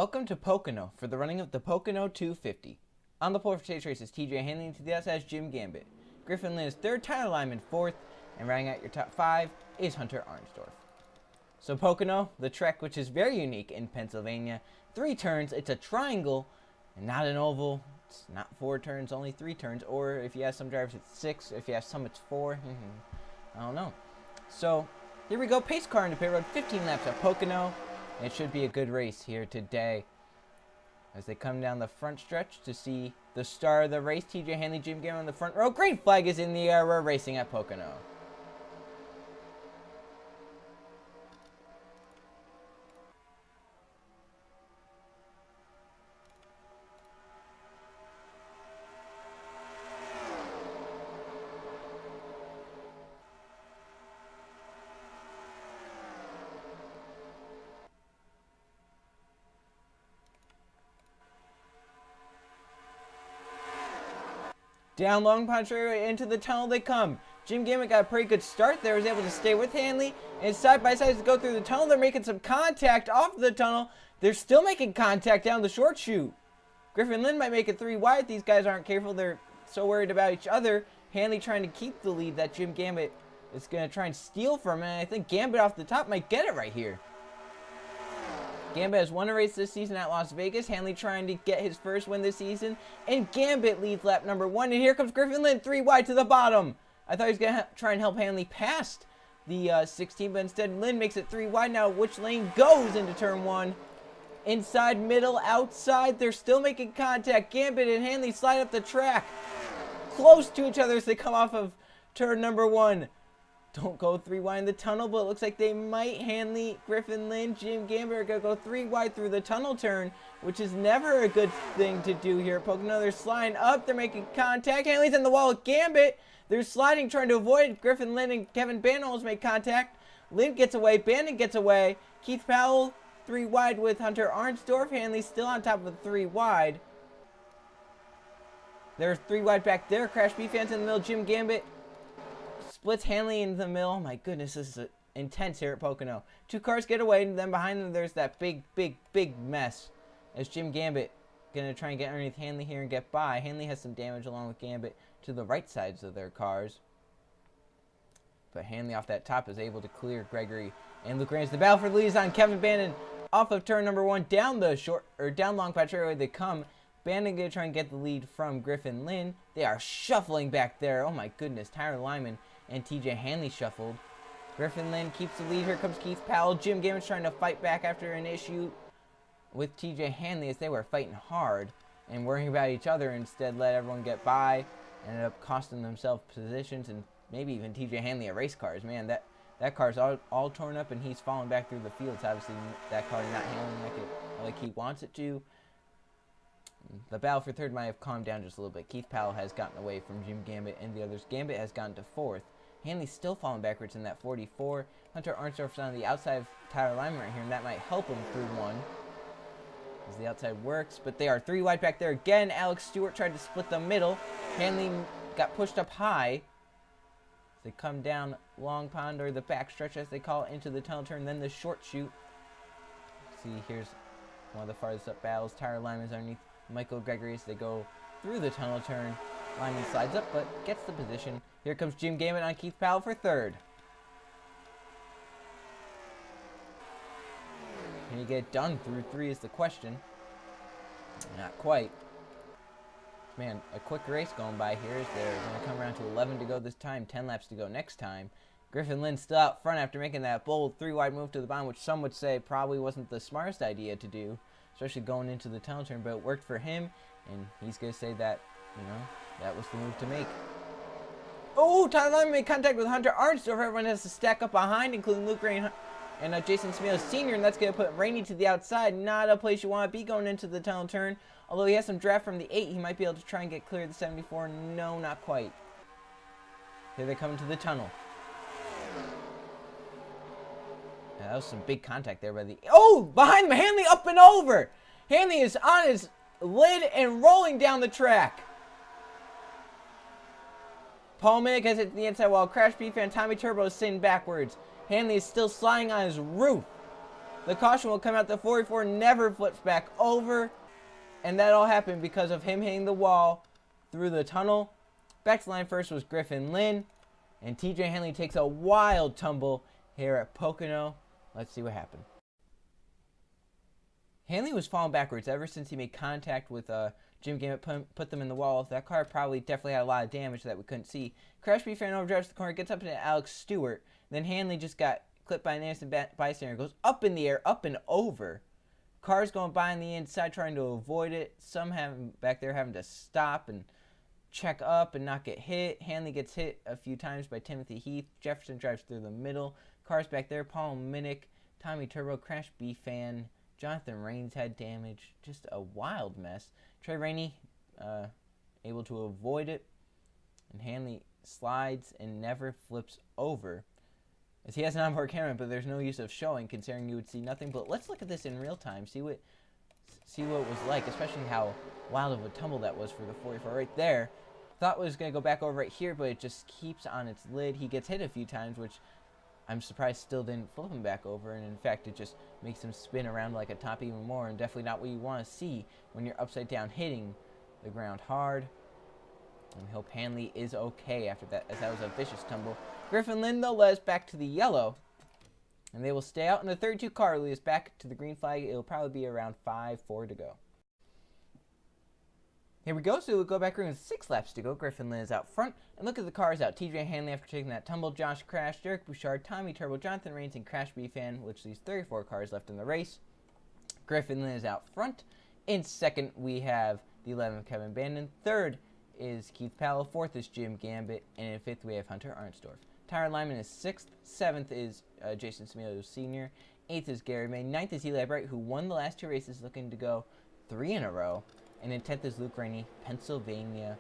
Welcome to Pocono for the running of the Pocono 250. On the pole for today's race is TJ Hanley, to the outside is Jim Gambit. Griffin Lynn is third, Tyler Lyman fourth, and rounding out your top five is Hunter Arnsdorf. So Pocono, the trek which is very unique in Pennsylvania, 3 turns, it's a triangle and not an oval. It's not 4 turns, only 3 turns, or if you have some drivers it's 6, if you have some it's 4. I don't know. So here we go, pace car into pit road, 15 laps at Pocono. It should be a good race here today as they come down the front stretch to see the star of the race, TJ Hanley, Jim Gambit on the front row. Green flag is in the air. We're racing at Pocono. Down Long Pond Straightaway into the tunnel they come. Jim Gambit got a pretty good start there, was able to stay with Hanley, and side by side as they go through the tunnel, they're making some contact off the tunnel. They're still making contact down the short chute. Griffin Lynn might make it 3 wide. These guys aren't careful. They're so worried about each other. Hanley trying to keep the lead that Jim Gambit is going to try and steal from, and I think Gambit off the top might get it right here. Gambit has won a race this season at Las Vegas. Hanley trying to get his first win this season. And Gambit leads lap number 1. And here comes Griffin Lynn, 3 wide to the bottom. I thought he was going to try and help Hanley past the 16, but instead Lynn makes it 3 wide. Now which lane goes into turn 1? Inside, middle, outside. They're still making contact. Gambit and Hanley slide up the track. Close to each other as they come off of turn number 1. Don't go 3 wide in the tunnel, but it looks like they might. Hanley, Griffin Lynn, Jim Gambit are going to go 3 wide through the tunnel turn, which is never a good thing to do here at Pocono. They're sliding up. They're making contact. Hanley's in the wall with Gambit. They're sliding, trying to avoid it. Griffin Lynn and Kevin Bannon almost make contact. Lynn gets away. Bannon gets away. Keith Powell 3 wide with Hunter Arnsdorf. Hanley still on top of 3 wide. There's 3 wide back there. Crash B fans in the middle. Jim Gambit splits Hanley in the middle. Oh my goodness, this is intense here at Pocono. 2 cars get away, and then behind them there's that big mess as Jim Gambit gonna try and get underneath Hanley here and get by. Hanley has some damage along with Gambit to the right sides of their cars, but Hanley off that top is able to clear Gregory and Luke Rams. The battle for the lead is on. Kevin Bannon off of turn number 1 down the down Long Patch Railway they come. Bannon gonna try and get the lead from Griffin Lynn. They are shuffling back there. Oh my goodness, Tyler Lyman and TJ Hanley shuffled. Griffin Lynn keeps the lead. Here comes Keith Powell. Jim Gambit's trying to fight back after an issue with TJ Hanley as they were fighting hard and worrying about each other. Instead, let everyone get by. Ended up costing themselves positions and maybe even TJ Hanley a race cars. Man, that car's all torn up and he's falling back through the fields. Obviously, that car not handling like he wants it to. The battle for third might have calmed down just a little bit. Keith Powell has gotten away from Jim Gambit and the others. Gambit has gotten to 4th. Hanley's still falling backwards in that 44. Hunter Arnsdorf's on the outside of Tyler Lyman right here, and that might help him through 1 as the outside works. But they are 3 wide back there again. Alex Stewart tried to split the middle. Hanley got pushed up high as they come down Long Pond, or the back stretch as they call it, into the tunnel turn, then the short chute. See, here's one of the farthest up battles. Tyler Lyman's underneath Michael Gregory as they go through the tunnel turn. Lyman slides up but gets the position. Here comes Jim Gambit on Keith Powell for 3rd. Can you get it done through 3 is the question. Not quite. Man, a quick race going by here as they're going to come around to 11 to go this time, 10 laps to go next time. Griffin Lynn still out front after making that bold 3 wide move to the bottom, which some would say probably wasn't the smartest idea to do, especially going into the tunnel turn, but it worked for him, and he's going to say that, that was the move to make. Oh, Tyler Lyman made contact with Hunter Arnsdorf. Everyone has to stack up behind, including Luke Ray and Jason Smith Sr., and that's going to put Rainey to the outside. Not a place you want to be going into the tunnel turn. Although he has some draft from the 8, he might be able to try and get clear of the 74. No, not quite. Here they come into the tunnel. Yeah, that was some big contact there by the... Oh, behind them, Hanley up and over. Hanley is on his lid and rolling down the track. Paul Minnick has it to the inside while Crash B fan Tommy Turbo is sitting backwards. Hanley is still sliding on his roof. The caution will come out. The 44 never flips back over. And that all happened because of him hitting the wall through the tunnel. Back to line first was Griffin Lynn. And TJ Hanley takes a wild tumble here at Pocono. Let's see what happened. Hanley was falling backwards ever since he made contact with Jim Gambit, put them in the wall. That car probably definitely had a lot of damage that we couldn't see. Crash B fan overdrives the corner, gets up into Alex Stewart. Then Hanley just got clipped by an innocent bystander. Goes up in the air, up and over. Cars going by on the inside trying to avoid it. Some back there having to stop and check up and not get hit. Hanley gets hit a few times by Timothy Heath. Jefferson drives through the middle. Cars back there, Paul Minnick, Tommy Turbo, Crash B fan. Jonathan Raines had damage. Just a wild mess. Trey Rainey able to avoid it. And Hanley slides and never flips over. As he has an onboard camera, but there's no use of showing, considering you would see nothing. But let's look at this in real time. See what it was like, especially how wild of a tumble that was for the 44 right there. Thought it was going to go back over right here, but it just keeps on its lid. He gets hit a few times, which I'm surprised still didn't flip him back over, and in fact it just makes him spin around like a top even more, and definitely not what you want to see when you're upside down hitting the ground hard. And we hope Hanley is okay after that, as that was a vicious tumble. Griffin Lynn, though, led us back to the yellow, and they will stay out in the 32 car, lead us back to the green flag. It'll probably be around 5-4 to go. Here we go, so we'll go back around with 6 laps to go. Griffin Lynn is out front, and look at the cars out. TJ Hanley after taking that tumble, Josh Crash, Derek Bouchard, Tommy Turbo, Jonathan Raines, and Crash B fan, which leaves 34 cars left in the race. Griffin Lynn is out front. In second, we have the 11th Kevin Bandon. Third is Keith Powell. Fourth is Jim Gambit, and in fifth we have Hunter Arnsdorf. Tyron Lyman is 6th. 7th is Jason Smillo Sr. 8th is Gary May. 9th is Eli Bright, who won the last 2 races, looking to go 3 in a row. And in 10th is Luke Rainey, Pennsylvania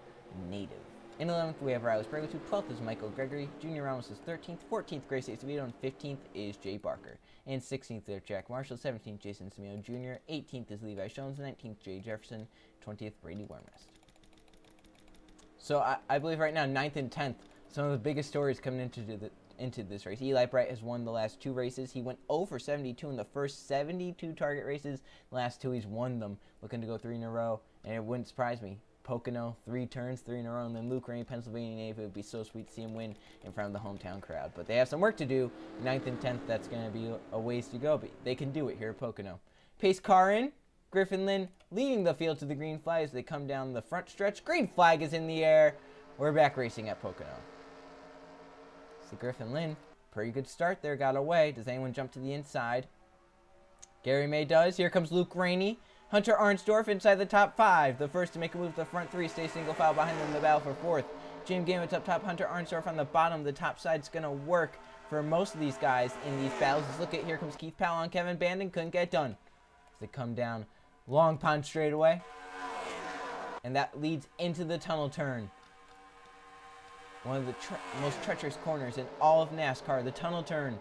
native. In 11th, we have Riley Sprague. 12th is Michael Gregory. Junior Ramos is 13th. 14th, Grace Acevedo. And 15th is Jay Barker. And 16th, there's Jack Marshall. 17th, Jason Smillo Jr. 18th is Levi Jones. 19th, Jay Jefferson. 20th, Brady Wormrest. So I believe right now, 9th and 10th, some of the biggest stories coming into this race. Eli Bright has won the last 2 races. He went over 72 in the first 72 target races. The last 2, he's won them, looking to go 3 in a row. And it wouldn't surprise me. Pocono, 3 turns, 3 in a row. And then Luke Rainey, Pennsylvania native. It would be so sweet to see him win in front of the hometown crowd. But they have some work to do. 9th and 10th, that's going to be a ways to go. But they can do it here at Pocono. Pace car in. Griffin Lynn leading the field to the green flag as they come down the front stretch. Green flag is in the air. We're back racing at Pocono. See Griffin Lynn, pretty good start there, got away. Does anyone jump to the inside? Gary May does. Here comes Luke Rainey. Hunter Arnsdorf inside the top 5. The first to make a move to the front 3 stays single file behind them in the battle for 4th. Jim Gambit's up top. Hunter Arnsdorf on the bottom. The top side's going to work for most of these guys in these battles. Let's look at, here comes Keith Powell on Kevin Bandon. Couldn't get done. As they come down Long Pond straightaway. And that leads into the tunnel turn. One of the most treacherous corners in all of NASCAR, the tunnel turn.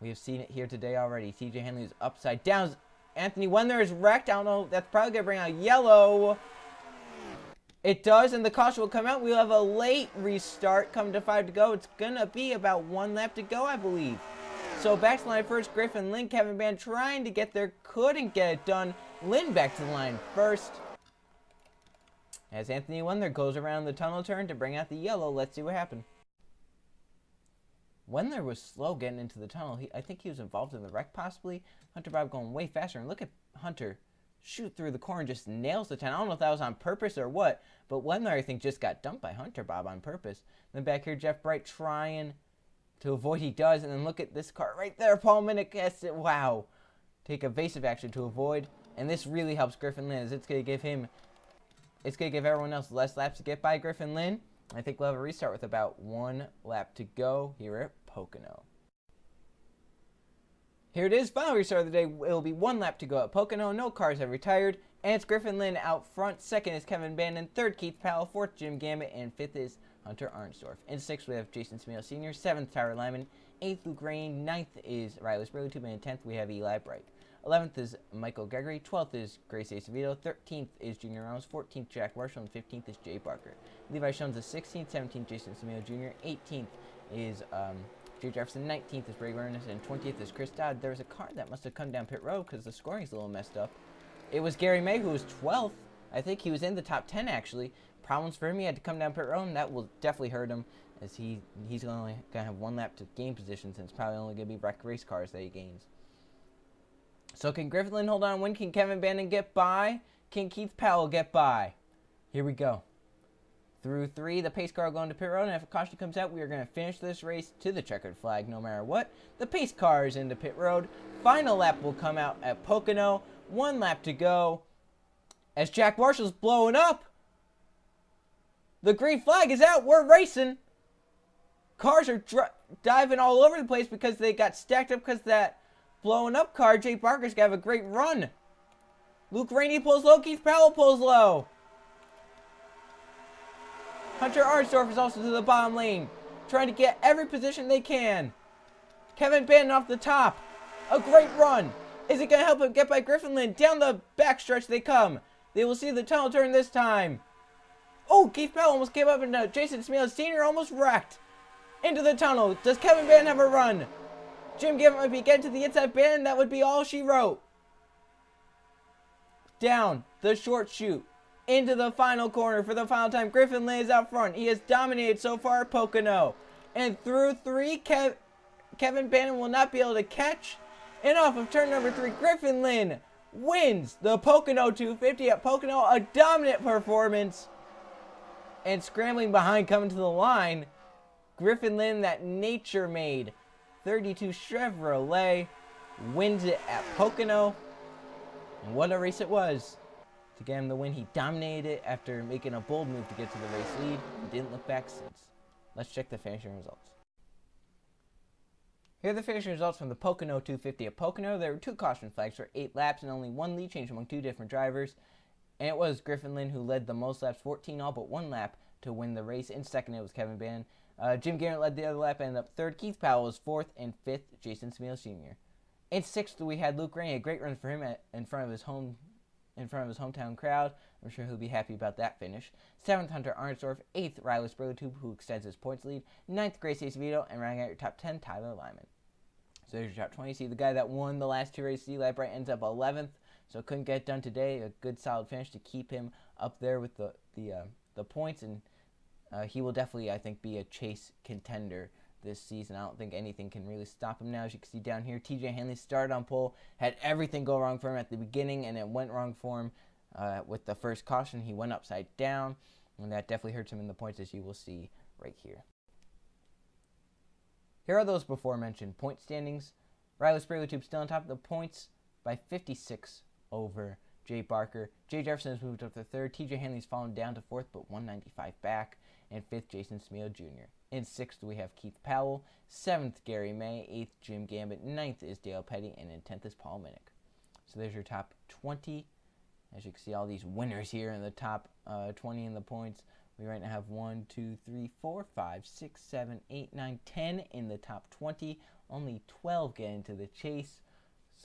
We have seen it here today already. TJ Hanley is upside down. Anthony Wendler is wrecked. I don't know. That's probably going to bring out yellow. It does, and the caution will come out. We'll have a late restart. Come to 5 to go. It's going to be about 1 lap to go, I believe. So back to the line first. Griffin Lynn, Kevin Band trying to get there. Couldn't get it done. Lynn back to the line first. As Anthony Wendler goes around the tunnel turn to bring out the yellow. Let's see what happened. Wendler was slow getting into the tunnel. I think he was involved in the wreck possibly. Hunter Bob going way faster. And look at Hunter shoot through the corner and just nails the tunnel. I don't know if that was on purpose or what. But Wendler, I think, just got dumped by Hunter Bob on purpose. Then back here, Jeff Bright trying to avoid. He does. And then look at this car right there. Paul Minnick gets it. Wow. Take evasive action to avoid. And this really helps Griffin Lynn, as it's going to give him... It's going to give everyone else less laps to get by Griffin Lynn. I think we'll have a restart with about 1 lap to go here at Pocono. Here it is, final restart of the day. It will be 1 lap to go at Pocono. No cars have retired. And it's Griffin Lynn out front. Second is Kevin Bandon. Third, Keith Powell. Fourth, Jim Gambit. And fifth is Hunter Arnsdorf. In sixth, we have Jason Smillo Sr. Seventh, Tyler Lyman. Eighth, Luke Rainey. Ninth is Riley Sprague. And 10th, we have Eli Bright. 11th is Michael Gregory. 12th is Grace Acevedo. 13th is Junior Ramos. 14th, Jack Marshall. And 15th is Jay Barker. Levi Jones is 16th. 17th, Jason Smillo Jr. 18th is Jay Jefferson 19th is Bray Ernest, and 20th is Chris Dodd. There was a car that must have come down pit road because the scoring's a little messed up. It was Gary May who was 12th. I think he was in the top 10 actually. Problems for him, he had to come down pit road, and that will definitely hurt him as he's only going to have one lap to gain position, since it's probably only going to be wreck race cars that he gains. So can Griffin Lynn hold on and win? Can Kevin Bannon get by? Can Keith Powell get by? Here we go. Through 3, the pace car will go into pit road, and if a caution comes out, we are going to finish this race to the checkered flag no matter what. The pace car is into pit road. Final lap will come out at Pocono. 1 lap to go. As Jack Marshall's blowing up. The green flag is out. We're racing. Cars are diving all over the place because they got stacked up because that blowing up car. Jay Barker's going to have a great run. Luke Rainey pulls low. Keith Powell pulls low. Hunter Arnsdorf is also to the bottom lane, trying to get every position they can. Kevin Bannon off the top. A great run. Is it going to help him get by Griffin Lynn? Down the backstretch they come. They will see the tunnel turn this time. Oh, Keith Powell almost came up, and Jason Smeal Sr. almost wrecked. Into the tunnel. Does Kevin Bannon have a run? Jim Gambit might be getting to the inside. Bannon, that would be all she wrote. Down the short chute. Into the final corner for the final time. Griffin Lynn is out front. He has dominated so far at Pocono. And through 3, Kevin Bannon will not be able to catch. And off of turn number 3, Griffin Lynn wins the Pocono 250 at Pocono. A dominant performance. And scrambling behind, coming to the line, Griffin Lynn, that nature-made 32 Chevrolet, wins it at Pocono. And what a race it was. To get him the win, he dominated it after making a bold move to get to the race lead and didn't look back since. Let's check the finishing results. Here are the finishing results from the Pocono 250 at Pocono. There were 2 caution flags for 8 laps and only 1 lead change among 2 different drivers. And it was Griffin Lynn who led the most laps, 14 all but 1 lap, to win the race. In second, it was Kevin Bannon. Jim Garrett led the other lap, ended up 3rd. Keith Powell was 4th, and 5th, Jason Smeal Sr. In 6th, we had Luke Rainey. A great run for him in front of his hometown crowd. I'm sure he'll be happy about that finish. 7th, Hunter Arnsdorf. 8th, Riley Sprogotube, who extends his points lead. 9th, Grace Acevedo, and rounding out your top 10, Tyler Lyman. So there's your top 20. See, the guy that won the last 2 races, Eli Bright, ends up 11th. So couldn't get it done today. A good solid finish to keep him up there with the points, and he will definitely, I think, be a chase contender this season. I don't think anything can really stop him now. As you can see down here, TJ Hanley started on pole, had everything go wrong for him at the beginning, and it went wrong for him with the first caution. He went upside down, and that definitely hurts him in the points, as you will see right here. Here are those before mentioned point standings. Riley Sprogotube still on top of the points by 56 over Jay Barker. Jay Jefferson has moved up to 3rd. TJ Hanley's fallen down to 4th, but 195 back. And 5th, Jason Smeal Jr. In 6th, we have Keith Powell. 7th, Gary May. 8th, Jim Gambit. 9th is Dale Petty. And in 10th is Paul Minnick. So there's your top 20. As you can see, all these winners here in the top 20 in the points. We right now have 1, 2, 3, 4, 5, 6, 7, 8, 9, 10 in the top 20. Only 12 get into the chase.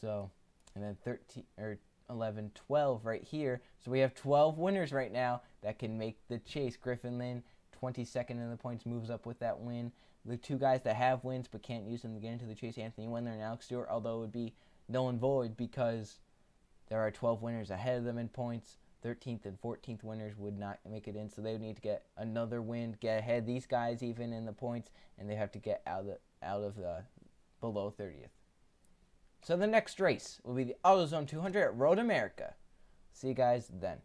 So, and then 13 or 11, 12 right here. So we have 12 winners right now that can make the chase. Griffin Lynn, 22nd in the points, moves up with that win. The 2 guys that have wins but can't use them to get into the chase, Anthony Wendler and Alex Stewart, although it would be null and void because there are 12 winners ahead of them in points. 13th and 14th winners would not make it in, so they would need to get another win, get ahead of these guys even in the points, and they have to get out of the below 30th. So the next race will be the AutoZone 200 at Road America. See you guys then.